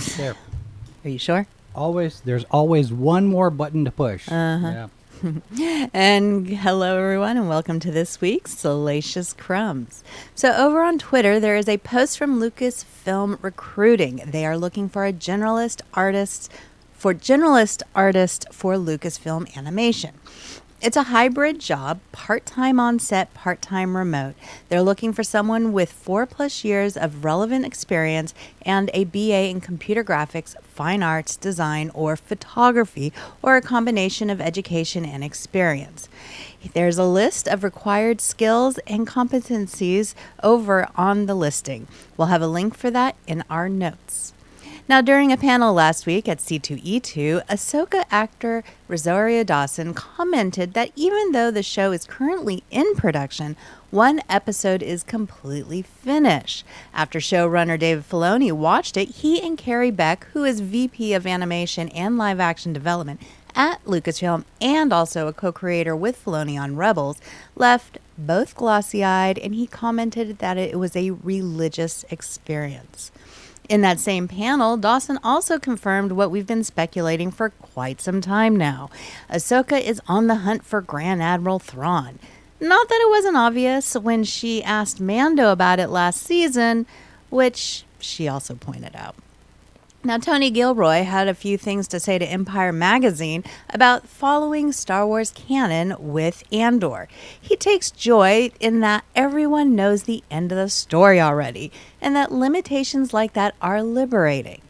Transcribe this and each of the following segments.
There. Are you sure? There's always one more button to push. Uh-huh. Yeah. And hello, everyone, and welcome to this week's Salacious Crumbs. So over on Twitter, there is a post from Lucasfilm Recruiting. They are looking for a generalist artist for Lucasfilm Animation. It's a hybrid job, part-time on set, part-time remote. They're looking for someone with 4+ years of relevant experience and a BA in computer graphics, fine arts, design, or photography, or a combination of education and experience. There's a list of required skills and competencies over on the listing. We'll have a link for that in our notes. Now, during a panel last week at C2E2, Ahsoka actor Rosario Dawson commented that even though the show is currently in production, one episode is completely finished. After showrunner David Filoni watched it, he and Carrie Beck, who is VP of Animation and Live Action Development at Lucasfilm and also a co-creator with Filoni on Rebels, left both glossy-eyed, and he commented that it was a religious experience. In that same panel, Dawson also confirmed what we've been speculating for quite some time now. Ahsoka is on the hunt for Grand Admiral Thrawn. Not that it wasn't obvious when she asked Mando about it last season, which she also pointed out. Now, Tony Gilroy had a few things to say to Empire Magazine about following Star Wars canon with Andor. He takes joy in that everyone knows the end of the story already, and that limitations like that are liberating.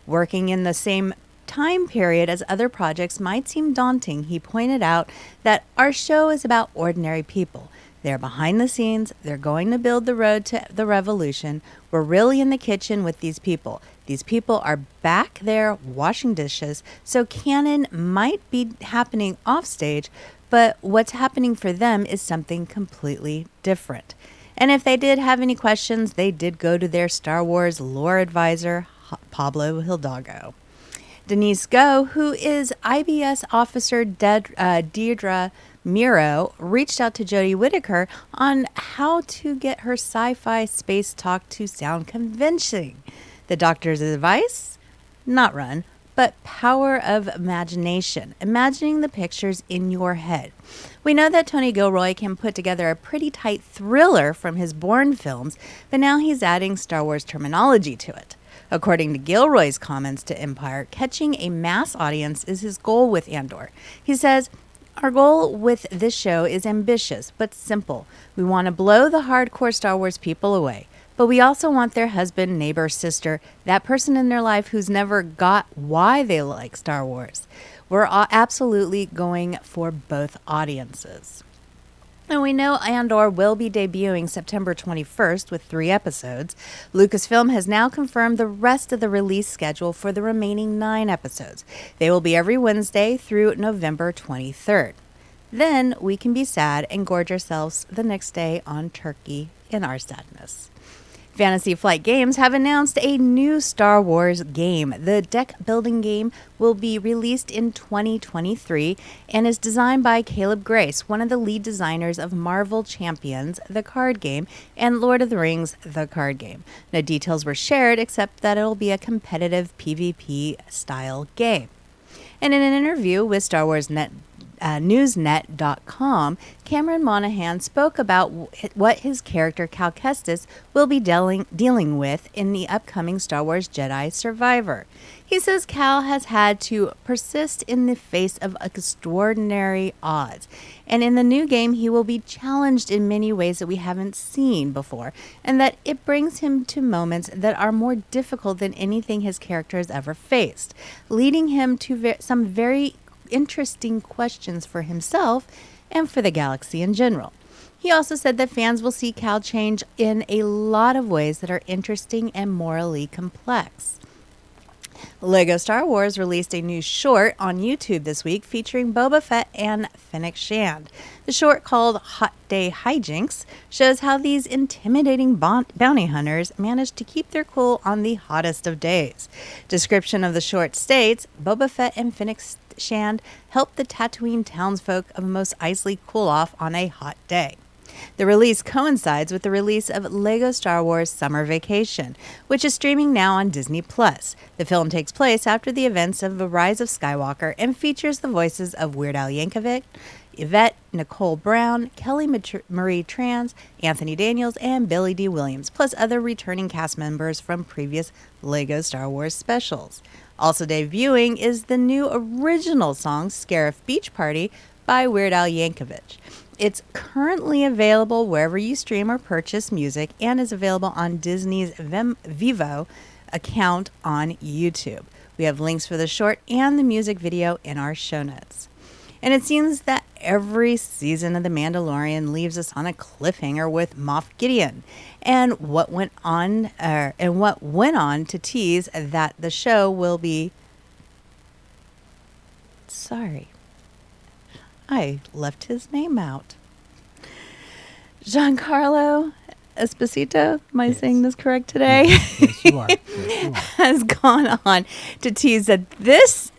Working in the same time period as other projects might seem daunting, he pointed out that our show is about ordinary people. They're behind the scenes. They're going to build the road to the revolution. We're really in the kitchen with these people. These people are back there washing dishes, so canon might be happening offstage, but what's happening for them is something completely different. And if they did have any questions, they did go to their Star Wars lore advisor, Pablo Hidalgo. Denise Gough, who is IBS officer Deirdre Miro, reached out to Jodie Whittaker on how to get her sci-fi space talk to sound convincing. The doctor's advice? Not run, but power of imagination, imagining the pictures in your head. We know that Tony Gilroy can put together a pretty tight thriller from his Bourne films, but now he's adding Star Wars terminology to it. According to Gilroy's comments to Empire, catching a mass audience is his goal with Andor. He says, "Our goal with this show is ambitious, but simple. We want to blow the hardcore Star Wars people away. But we also want their husband, neighbor, sister, that person in their life who's never got why they like Star Wars. We're absolutely going for both audiences." And we know Andor will be debuting September 21st with 3 episodes. Lucasfilm has now confirmed the rest of the release schedule for the remaining 9 episodes. They will be every Wednesday through November 23rd. Then we can be sad and gorge ourselves the next day on turkey in our sadness. Fantasy Flight Games have announced a new Star Wars game. The deck building game will be released in 2023 and is designed by Caleb Grace, one of the lead designers of Marvel Champions, the card game, and Lord of the Rings, the card game. No details were shared except that it will be a competitive PvP style game. And in an interview with Star Wars Newsnet.com, Cameron Monaghan spoke about what his character Cal Kestis will be dealing with in the upcoming Star Wars Jedi Survivor. He says Cal has had to persist in the face of extraordinary odds, and in the new game he will be challenged in many ways that we haven't seen before, and that it brings him to moments that are more difficult than anything his character has ever faced, leading him to some very interesting questions for himself and for the galaxy in general. He also said that fans will see Cal change in a lot of ways that are interesting and morally complex. Lego Star Wars released a new short on YouTube this week featuring Boba Fett and Fennec Shand. The short, called Hot Day Hijinks, shows how these intimidating bounty hunters manage to keep their cool on the hottest of days. Description of the short states, Boba Fett and Fennec Shand help the Tatooine townsfolk of Mos Eisley cool off on a hot day. The release coincides with the release of Lego Star Wars Summer Vacation, which is streaming now on Disney+. The film takes place after the events of The Rise of Skywalker and features the voices of Weird Al Yankovic, Yvette Nicole Brown, Kelly Marie Trans, Anthony Daniels, and Billy D. Williams, plus other returning cast members from previous Lego Star Wars specials. Also debuting is the new original song, Scarif Beach Party, by Weird Al Yankovic. It's currently available wherever you stream or purchase music and is available on Disney's Vivo account on YouTube. We have links for the short and the music video in our show notes. And it seems that every season of The Mandalorian leaves us on a cliffhanger with Moff Gideon, and what went on to tease that the show will be. Sorry, I left his name out. Giancarlo Esposito, am I saying this correct today? Yes, you are. Yes, you are. Has gone on to tease that this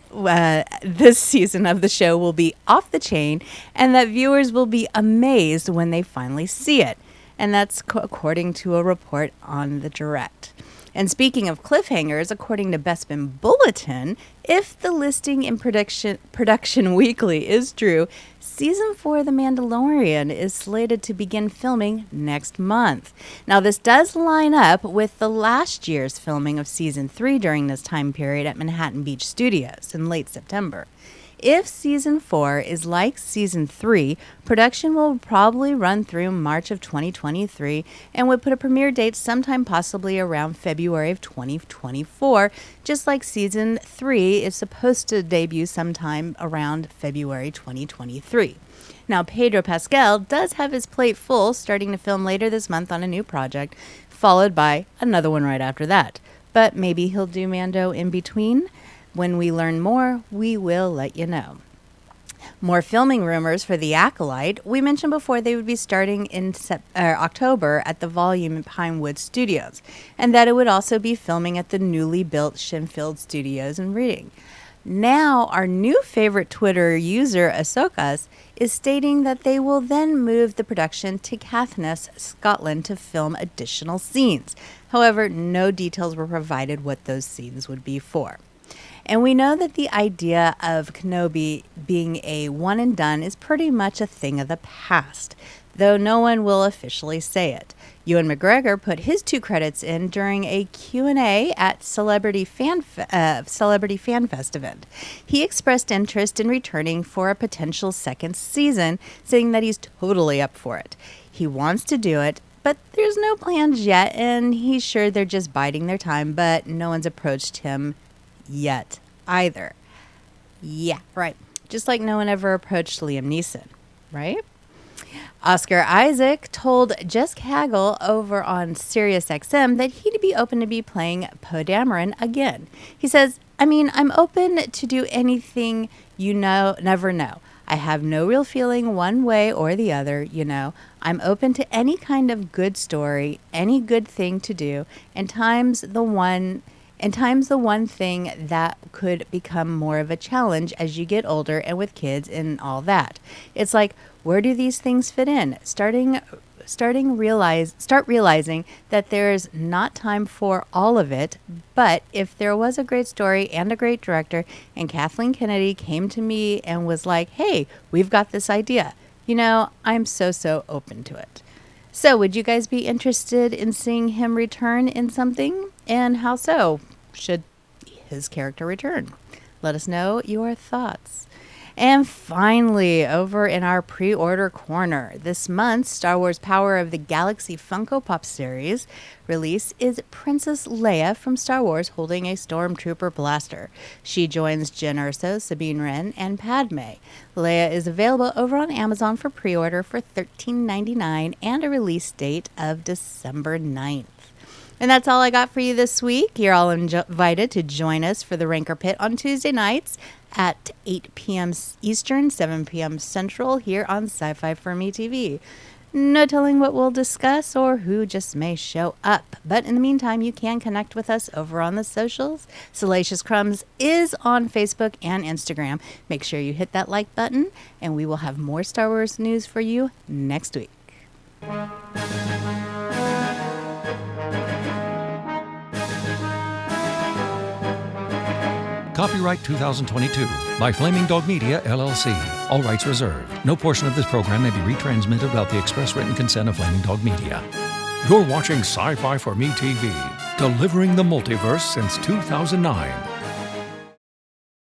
season of the show will be off the chain and that viewers will be amazed when they finally see it. And that's according to a report on the Direct. And speaking of cliffhangers, according to Bespin Bulletin, if the listing in Production Weekly is true, Season 4 of The Mandalorian is slated to begin filming next month. Now, this does line up with the last year's filming of Season 3 during this time period at Manhattan Beach Studios in late September. If Season 4 is like Season 3, production will probably run through March of 2023 and would put a premiere date sometime possibly around February of 2024, just like Season 3 is supposed to debut sometime around February 2023. Now, Pedro Pascal does have his plate full, starting to film later this month on a new project, followed by another one right after that. But maybe he'll do Mando in between. When we learn more, we will let you know. More filming rumors for The Acolyte. We mentioned before they would be starting in October at the Volume in Pinewood Studios, and that it would also be filming at the newly built Shinfield Studios in Reading. Now, our new favorite Twitter user, Ahsoka, is stating that they will then move the production to Caithness, Scotland, to film additional scenes. However, no details were provided what those scenes would be for. And we know that the idea of Kenobi being a one and done is pretty much a thing of the past, though no one will officially say it. Ewan McGregor put his 2 credits in during a Q&A at Celebrity Fan Fest event. He expressed interest in returning for a potential second season, saying that he's totally up for it. He wants to do it, but there's no plans yet, and he's sure they're just biding their time, but no one's approached him yet either. Yeah, right. Just like no one ever approached Liam Neeson, right? Oscar Isaac told Jess Cagle over on SiriusXM that he'd be open to be playing Poe Dameron again. He says, I'm open to do anything, never know. I have no real feeling one way or the other, I'm open to any kind of good story, any good thing to do, and times the one thing that could become more of a challenge as you get older and with kids and all that. It's like, where do these things fit in? Start realizing that there's not time for all of it, but if there was a great story and a great director and Kathleen Kennedy came to me and was like, hey, we've got this idea, I'm so open to it. So would you guys be interested in seeing him return in something? And how so? Should his character return? Let us know your thoughts. And finally, over in our pre-order corner, this month's Star Wars Power of the Galaxy Funko Pop series release is Princess Leia from Star Wars holding a Stormtrooper blaster. She joins Jyn Erso, Sabine Wren, and Padme. Leia is available over on Amazon for pre-order for $13.99 and a release date of December 9th. And that's all I got for you this week. You're all invited to join us for the Ranker Pit on Tuesday nights at 8 p.m. Eastern, 7 p.m. Central here on Sci-Fi for Me TV. No telling what we'll discuss or who just may show up. But in the meantime, you can connect with us over on the socials. Salacious Crumbs is on Facebook and Instagram. Make sure you hit that like button, and we will have more Star Wars news for you next week. Copyright 2022 by Flaming Dog Media, LLC. All rights reserved. No portion of this program may be retransmitted without the express written consent of Flaming Dog Media. You're watching Sci-Fi for Me TV, delivering the multiverse since 2009.